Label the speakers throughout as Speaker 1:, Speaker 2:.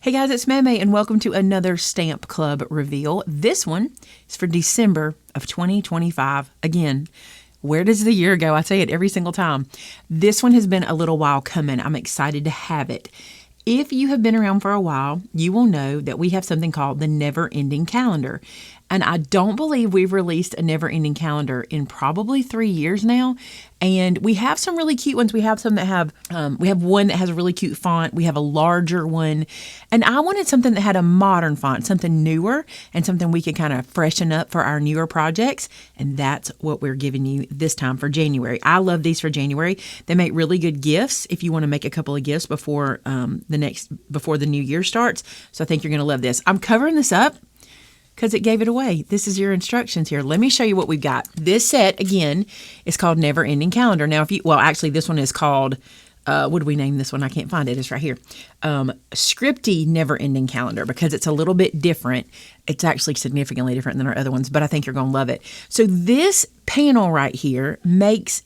Speaker 1: Hey guys, it's Maymay and welcome to another Stamp Club reveal. This one is for December of 2025. Again, where does the year go? I say it every single time. This one has been a little while coming. I'm excited to have it. If you have been around for a while, you will know that we have something called the Never Ending Calendar. And I don't believe we've released a Never Ending Calendar in probably 3 years now. And we have some really cute ones. We have some that have, we have one that has a really cute font. We have a larger one. And I wanted something that had a modern font, something newer and something we could kind of freshen up for our newer projects. And that's what we're giving you this time for January. I love these for January. They make really good gifts if you want to make a couple of gifts before before the new year starts. So I think you're going to love this. I'm covering this up because it gave it away. This is your instructions here. Let me show you what we've got. This set, again, is called Never Ending Calendar. Now, actually, this one is called, what do we name this one? I can't find it. It's right here. Scripty Never Ending Calendar, because it's a little bit different. It's actually significantly different than our other ones, but I think you're going to love it. So this panel right here makes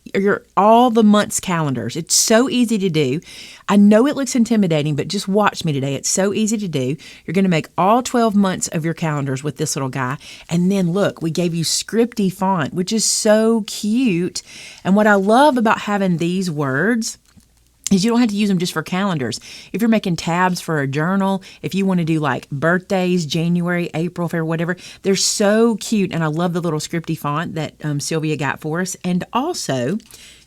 Speaker 1: all the month's calendars. It's so easy to do. I know it looks intimidating, but just watch me today. It's so easy to do. You're going to make all 12 months of your calendars with this little guy. And then look, we gave you scripty font, which is so cute. And what I love about having these words is you don't have to use them just for calendars. If you're making tabs for a journal, if you want to do like birthdays, January, April, February, whatever, they're so cute. And I love the little scripty font that Sylvia got for us. And also,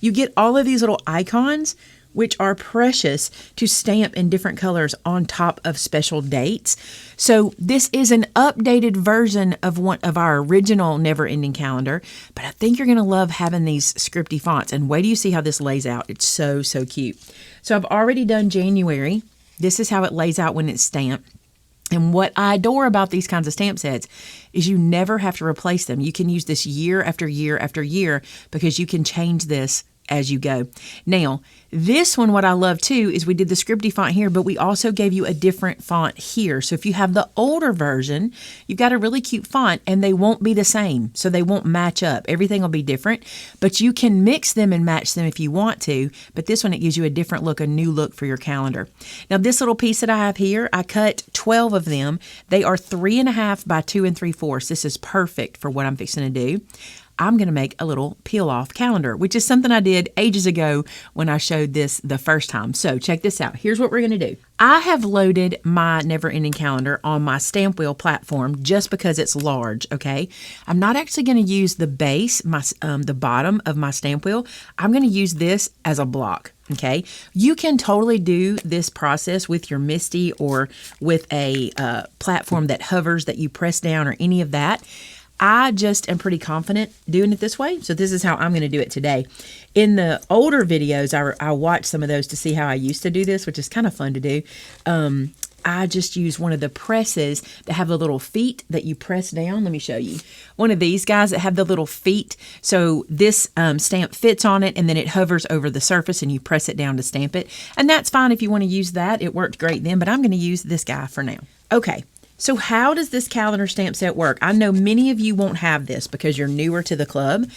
Speaker 1: you get all of these little icons, which are precious to stamp in different colors on top of special dates. So this is an updated version of one of our original Never Ending Calendar, but I think you're going to love having these scripty fonts. And wait till you see how this lays out. It's so, so cute. So I've already done January. This is how it lays out when it's stamped. And what I adore about these kinds of stamp sets is you never have to replace them. You can use this year after year after year because you can change this as you go. Now, this one, what I love too, is we did the scripty font here, but we also gave you a different font here. So if you have the older version, you've got a really cute font and they won't be the same. So they won't match up. Everything will be different, but you can mix them and match them if you want to. But this one, it gives you a different look, a new look for your calendar. Now, this little piece that I have here, I cut 12 of them. They are 3.5 by 2 3/4. This is perfect for what I'm fixing to do. I'm going to make a little peel-off calendar, which is something I did ages ago when I showed this the first time. So check this out. Here's what we're going to do. I have loaded my Never Ending Calendar on my stamp wheel platform just because it's large, okay? I'm not actually going to use the base, the bottom of my stamp wheel. I'm going to use this as a block. Okay, you can totally do this process with your MISTI or with a platform that hovers that you press down or any of that. I just am pretty confident doing it this way. So this is how I'm going to do it today. In the older videos, I watched some of those to see how I used to do this, which is kind of fun to do. I just use one of the presses that have the little feet that you press down. Let me show you. One of these guys that have the little feet. So this stamp fits on it and then it hovers over the surface and you press it down to stamp it. And that's fine if you want to use that. It worked great then, but I'm going to use this guy for now. Okay. So how does this calendar stamp set work? I know many of you won't have this because you're newer to the club.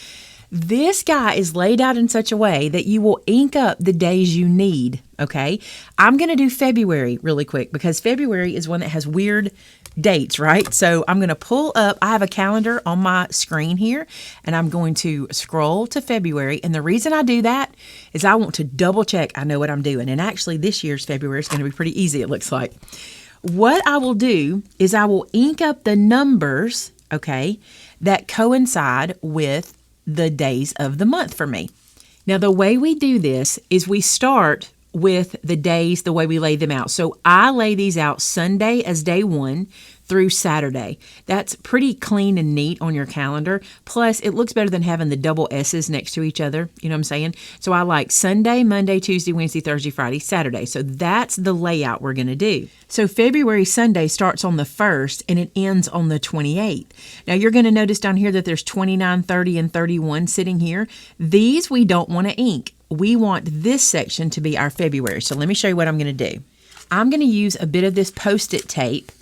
Speaker 1: This guy is laid out in such a way that you will ink up the days you need, okay? I'm going to do February really quick because February is one that has weird dates, right? So I'm going to pull up, I have a calendar on my screen here, and I'm going to scroll to February. And the reason I do that is I want to double check I know what I'm doing. And actually this year's February is going to be pretty easy, it looks like. What I will do is I will ink up the numbers, okay, that coincide with the days of the month for me. Now, the way we do this is we start with the days the way we lay them out. So I lay these out Sunday as day 1 through Saturday. That's pretty clean and neat on your calendar. Plus, it looks better than having the double S's next to each other. You know what I'm saying? So I like Sunday, Monday, Tuesday, Wednesday, Thursday, Friday, Saturday. So that's the layout we're going to do. So February Sunday starts on the 1st and it ends on the 28th. Now you're going to notice down here that there's 29, 30, and 31 sitting here. These we don't want to ink. We want this section to be our February. So let me show you what I'm going to do. I'm going to use a bit of this Post-it tape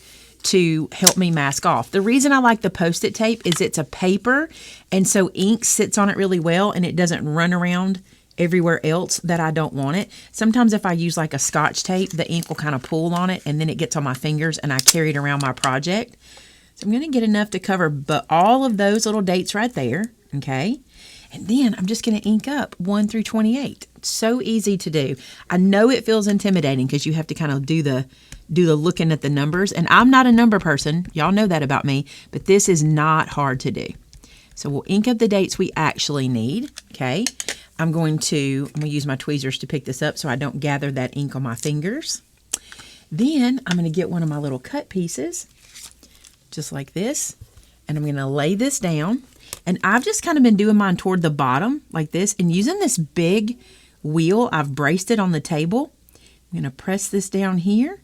Speaker 1: to help me mask off. The reason I like the Post-it tape is it's a paper, and so ink sits on it really well, and it doesn't run around everywhere else that I don't want it. Sometimes if I use like a Scotch tape, the ink will kind of pull on it and then it gets on my fingers and I carry it around my project. So I'm going to get enough to cover but all of those little dates right there, okay? And then I'm just going to ink up 1 through 28. It's so easy to do. I know it feels intimidating because you have to kind of do the looking at the numbers. And I'm not a number person. Y'all know that about me. But this is not hard to do. So we'll ink up the dates we actually need, okay? I'm going to use my tweezers to pick this up so I don't gather that ink on my fingers. Then I'm going to get one of my little cut pieces, just like this. And I'm going to lay this down. And I've just kind of been doing mine toward the bottom like this. And using this big wheel, I've braced it on the table. I'm going to press this down here.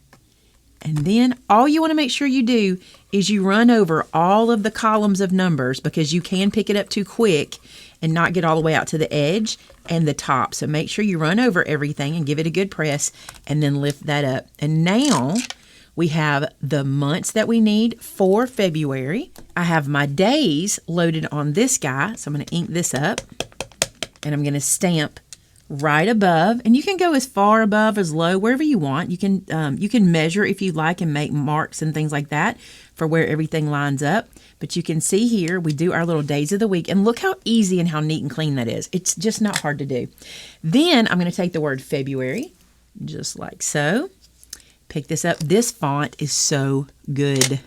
Speaker 1: And then all you want to make sure you do is you run over all of the columns of numbers because you can pick it up too quick and not get all the way out to the edge and the top. So make sure you run over everything and give it a good press and then lift that up. And now we have the months that we need for February. I have my days loaded on this guy. So I'm going to ink this up and I'm going to stamp right above. And you can go as far above as low, wherever you want. You can measure if you like and make marks and things like that for where everything lines up. But you can see here, we do our little days of the week. And look how easy and how neat and clean that is. It's just not hard to do. Then I'm going to take the word February, just like so. Pick this up. This font is so good.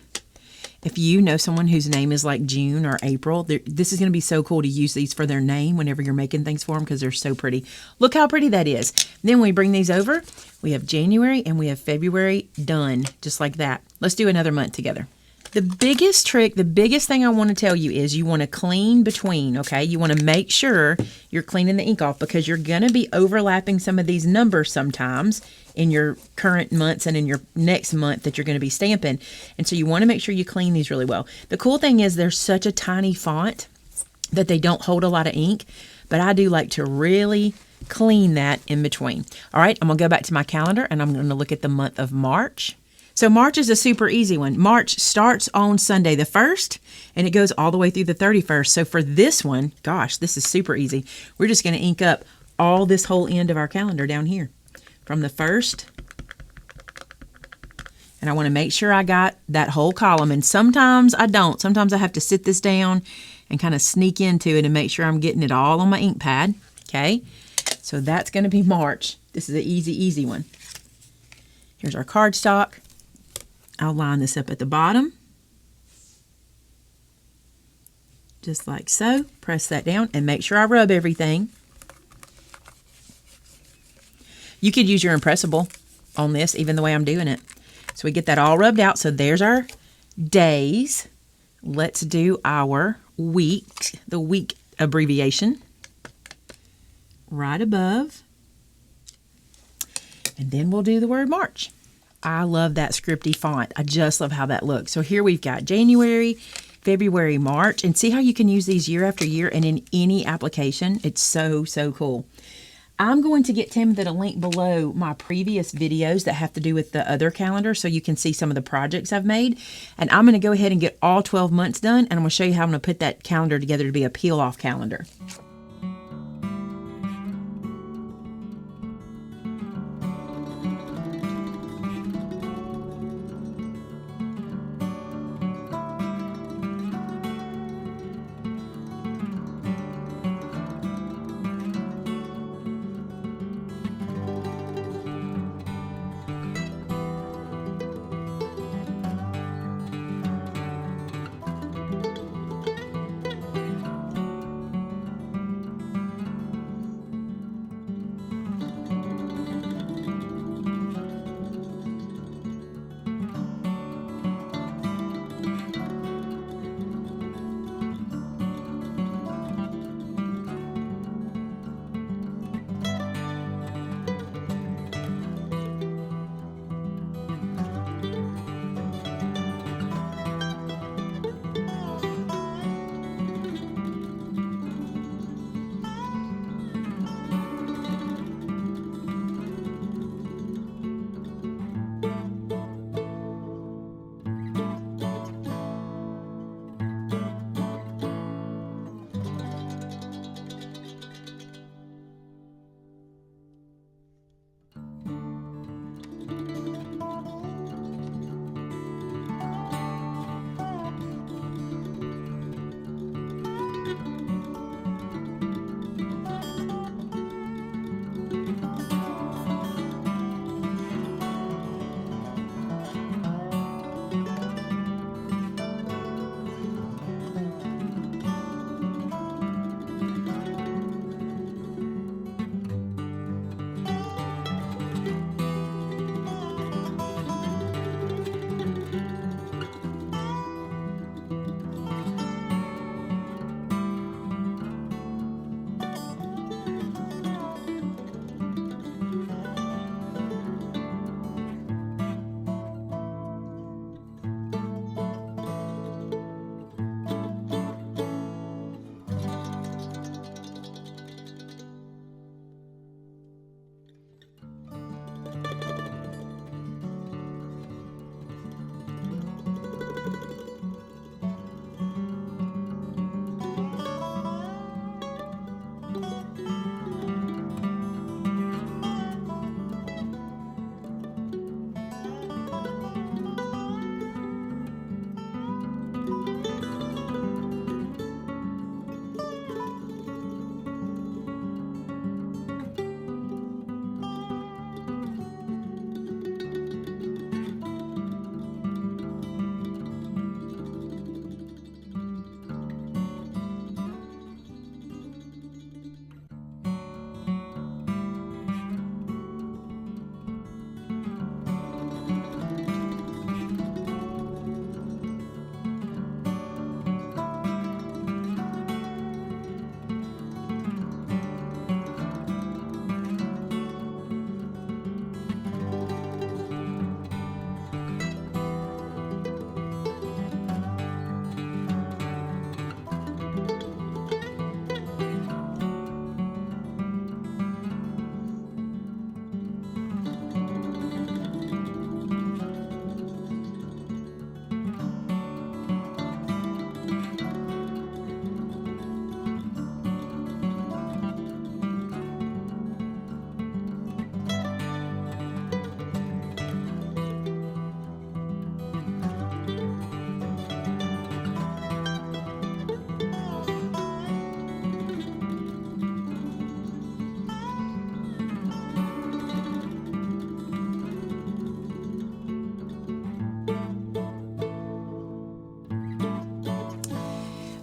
Speaker 1: If you know someone whose name is like June or April, this is going to be so cool to use these for their name whenever you're making things for them because they're so pretty. Look how pretty that is. Then we bring these over. We have January and we have February done just like that. Let's do another month together. The biggest trick, the biggest thing I want to tell you is you want to clean between, okay? You want to make sure you're cleaning the ink off because you're going to be overlapping some of these numbers sometimes in your current months and in your next month that you're going to be stamping. And so you want to make sure you clean these really well. The cool thing is they're such a tiny font that they don't hold a lot of ink, but I do like to really clean that in between. All right, I'm going to go back to my calendar and I'm going to look at the month of March. So March is a super easy one. March starts on Sunday the 1st, and it goes all the way through the 31st. So for this one, gosh, this is super easy. We're just going to ink up all this whole end of our calendar down here from the 1st. And I want to make sure I got that whole column. And sometimes I don't. Sometimes I have to sit this down and kind of sneak into it and make sure I'm getting it all on my ink pad. Okay, so that's going to be March. This is an easy, easy one. Here's our cardstock. I'll line this up at the bottom, just like so. Press that down and make sure I rub everything. You could use your impressible on this, even the way I'm doing it. So we get that all rubbed out. So there's our days. Let's do our week, the week abbreviation, right above. And then we'll do the word March. I love that scripty font. I just love how that looks. So here we've got January, February, March, and see how you can use these year after year and in any application. It's so, so cool. I'm going to get Tim a link below my previous videos that have to do with the other calendar so you can see some of the projects I've made. And I'm going to go ahead and get all 12 months done, and I'm going to show you how I'm going to put that calendar together to be a peel-off calendar.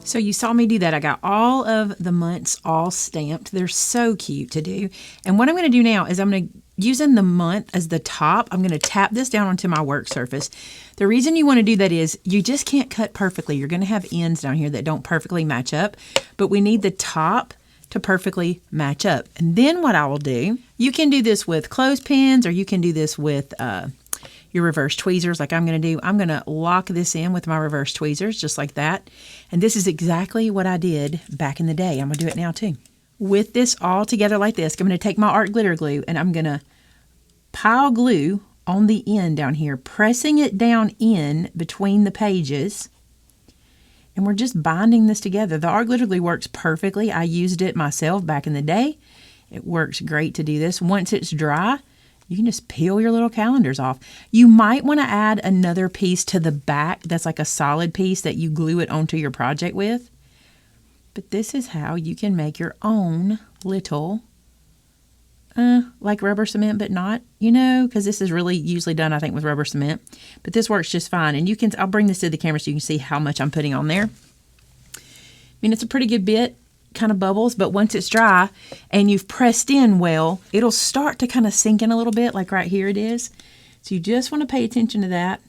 Speaker 1: So you saw me do that. I got all of the months all stamped. They're so cute to do. And what I'm going to do now is I'm going to, using the month as the top, I'm going to tap this down onto my work surface. The reason you want to do that is you just can't cut perfectly. You're going to have ends down here that don't perfectly match up, but we need the top to perfectly match up. And then what I will do, you can do this with clothespins, or you can do this with your reverse tweezers like I'm going to do. I'm going to lock this in with my reverse tweezers just like that. And this is exactly what I did back in the day. I'm going to do it now too. With this all together like this, I'm going to take my art glitter glue and I'm going to pile glue on the end down here, pressing it down in between the pages. And we're just binding this together. The art glitter glue works perfectly. I used it myself back in the day. It works great to do this. Once it's dry, you can just peel your little calendars off. You might want to add another piece to the back that's like a solid piece that you glue it onto your project with. But this is how you can make your own little, like rubber cement, but not, you know, because this is really usually done, I think, with rubber cement. But this works just fine. And you can, I'll bring this to the camera so you can see how much I'm putting on there. I mean, it's a pretty good bit. Kind of bubbles, but once it's dry and you've pressed in well, it'll start to kind of sink in a little bit, like right here it is. So you just want to pay attention to that,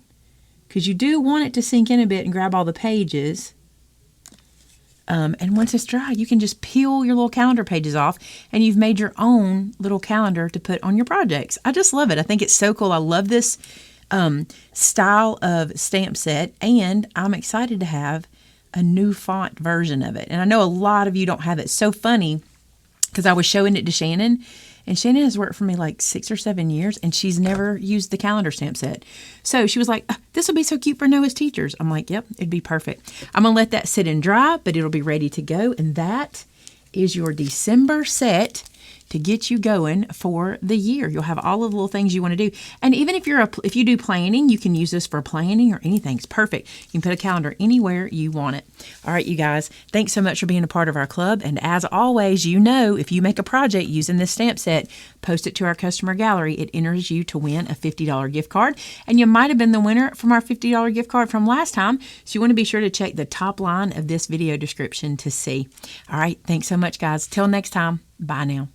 Speaker 1: because you do want it to sink in a bit and grab all the pages. And once it's dry, you can just peel your little calendar pages off and you've made your own little calendar to put on your projects. I just love it. I think it's so cool. I love this style of stamp set, and I'm excited to have a new font version of it. And I know a lot of you don't have it. So funny, because I was showing it to Shannon, and Shannon has worked for me like 6 or 7 years, and she's never used the calendar stamp set. So she was like, this will be so cute for Noah's teachers. I'm like, yep, it'd be perfect. I'm going to let that sit and dry, but it'll be ready to go. And that is your December set to get you going for the year. You'll have all of the little things you want to do. And even if you do planning, you can use this for planning or anything. It's perfect. You can put a calendar anywhere you want it. All right, you guys, thanks so much for being a part of our club. And as always, you know, if you make a project using this stamp set, post it to our customer gallery. It enters you to win a $50 gift card. And you might have been the winner from our $50 gift card from last time. So you want to be sure to check the top line of this video description to see. All right, thanks so much, guys. Till next time, bye now.